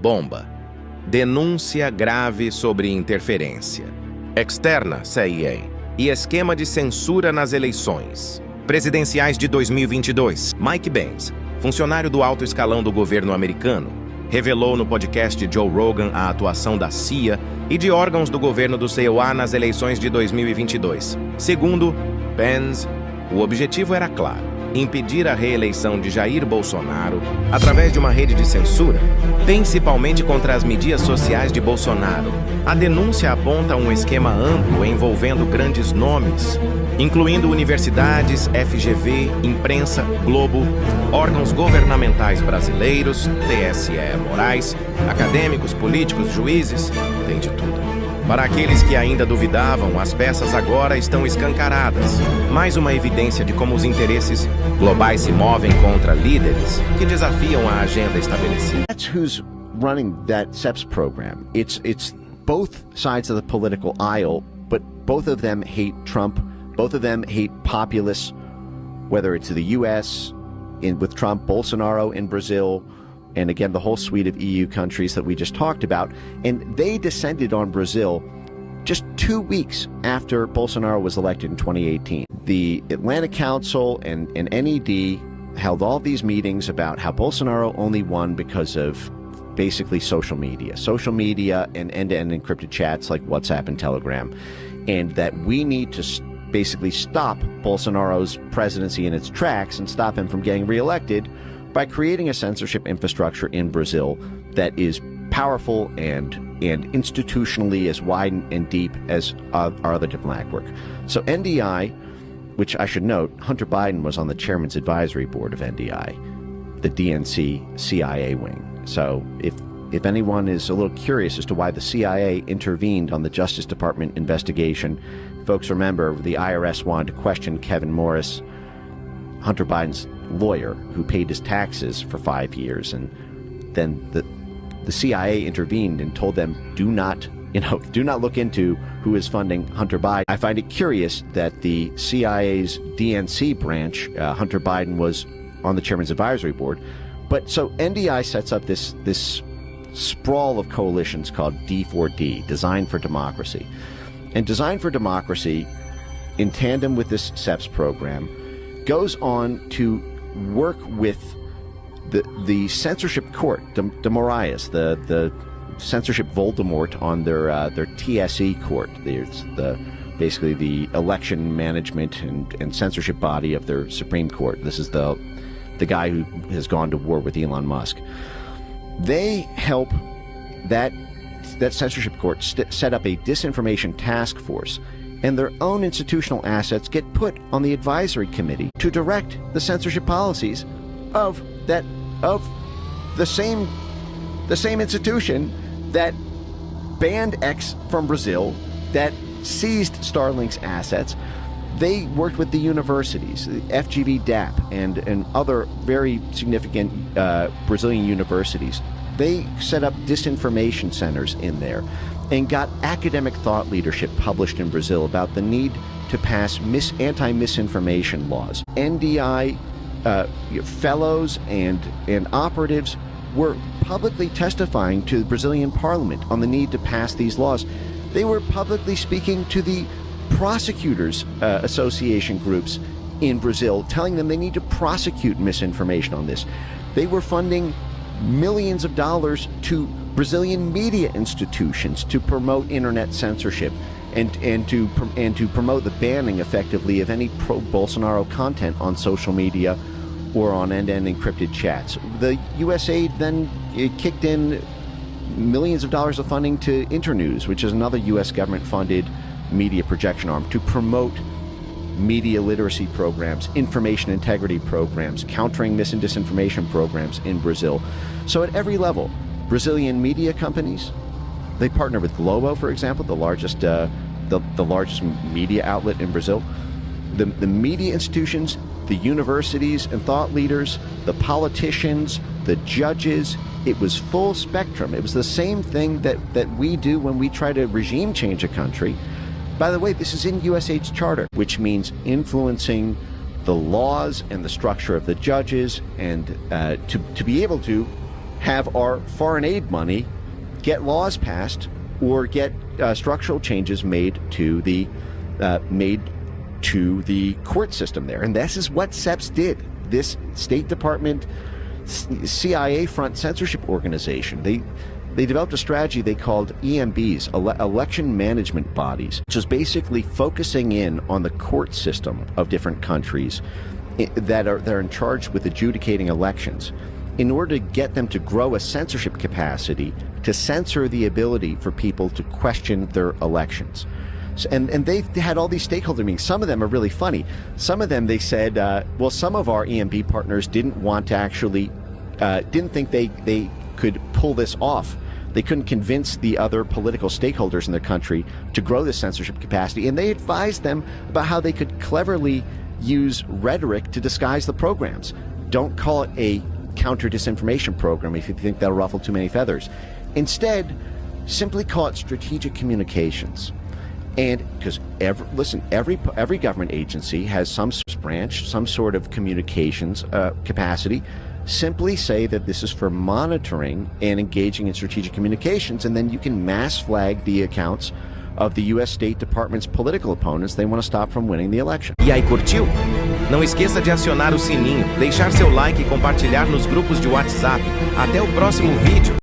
BOMBA. Denúncia grave sobre interferência. Externa, CIA. E esquema de censura nas eleições presidenciais de 2022. Mike Pence, funcionário do alto escalão do governo americano, revelou no podcast Joe Rogan a atuação da CIA e de órgãos do governo do COA nas eleições de 2022. Segundo Pence, o objetivo era claro: impedir a reeleição de Jair Bolsonaro através de uma rede de censura, principalmente contra as mídias sociais de Bolsonaro. A denúncia aponta um esquema amplo envolvendo grandes nomes, incluindo universidades, FGV, imprensa, Globo, órgãos governamentais brasileiros, TSE, Moraes, acadêmicos, políticos, juízes, tem de tudo. Para aqueles que ainda duvidavam, as peças agora estão escancaradas. Mais uma evidência de como os interesses globais se movem contra líderes que desafiam a agenda estabelecida. That's who's running that CEPS program. It's both sides of the political aisle, but both of them hate Trump. Both of them hate populists, whether it's the U.S. with Trump, Bolsonaro in Brazil, and again, the whole suite of EU countries that we just talked about. And they descended on Brazil just 2 weeks after Bolsonaro was elected in 2018. The Atlantic Council and NED held all these meetings about how Bolsonaro only won because of basically social media and end-to-end encrypted chats like WhatsApp and Telegram, and that we need to basically stop Bolsonaro's presidency in its tracks and stop him from getting reelected by creating a censorship infrastructure in Brazil that is powerful and institutionally as wide and deep as our other diplomatic work. So NDI, which I should note, Hunter Biden was on the chairman's advisory board of NDI, the DNC CIA wing. So if anyone is a little curious as to why the CIA intervened on the Justice Department investigation, folks remember the IRS wanted to question Kevin Morris, Hunter Biden's lawyer, who paid his taxes for 5 years, and then the CIA intervened and told them, do not look into who is funding Hunter Biden. I find it curious that the CIA's DNC branch, Hunter Biden was on the chairman's advisory board. But so NDI sets up this sprawl of coalitions called D4D, Design for Democracy. And Design for Democracy, in tandem with this CEPS program, goes on to work with the censorship court, de Moraes, the censorship Voldemort on their TSE court. It's basically the election management and censorship body of their Supreme Court. This is the guy who has gone to war with Elon Musk. They help that censorship court set up a disinformation task force, and their own institutional assets get put on the advisory committee to direct the censorship policies of the same institution that banned X from Brazil, that seized Starlink's assets. They worked with the universities, the FGV DAP, and other very significant Brazilian universities. They set up disinformation centers in there and got academic thought leadership published in Brazil about the need to pass anti-misinformation laws. NDI fellows and operatives were publicly testifying to the Brazilian parliament on the need to pass these laws. They were publicly speaking to the prosecutors association groups in Brazil, telling them they need to prosecute misinformation on this. They were funding millions of dollars to Brazilian media institutions to promote internet censorship and to promote the banning effectively of any pro-Bolsonaro content on social media or on end-to-end encrypted chats. The USAID then kicked in millions of dollars of funding to Internews, which is another U.S. government-funded media projection arm, to promote media literacy programs, information integrity programs, countering mis and disinformation programs in Brazil. So at every level, Brazilian media companies, they partner with Globo, for example, the largest media outlet in Brazil. The media institutions, the universities and thought leaders, the politicians, the judges, it was full spectrum. It was the same thing that we do when we try to regime change a country. By the way, this is in USAID's charter, which means influencing the laws and the structure of the judges, and to be able to have our foreign aid money get laws passed or get structural changes made to the court system there. And this is what SEPs did. This State Department, CIA front censorship organization, they developed a strategy they called EMBs, election management bodies, which is basically focusing in on the court system of different countries that are in charge with adjudicating elections, in order to get them to grow a censorship capacity to censor the ability for people to question their elections. And they had all these stakeholder meetings. Some of them are really funny. Some of them, they said, well, some of our EMB partners didn't want to actually, didn't think they could pull this off. They couldn't convince the other political stakeholders in their country to grow this censorship capacity. And they advised them about how they could cleverly use rhetoric to disguise the programs. Don't call it a counter-disinformation program if you think that'll ruffle too many feathers. Instead, simply call it strategic communications. And because every government agency has some branch, some sort of communications capacity. Simply say that this is for monitoring and engaging in strategic communications, and then you can mass flag the accounts of the U.S. State Department's political opponents they want to stop from winning the election. E aí, curtiu? Não esqueça de acionar o sininho, deixar seu like e compartilhar nos grupos de WhatsApp. Até o próximo vídeo!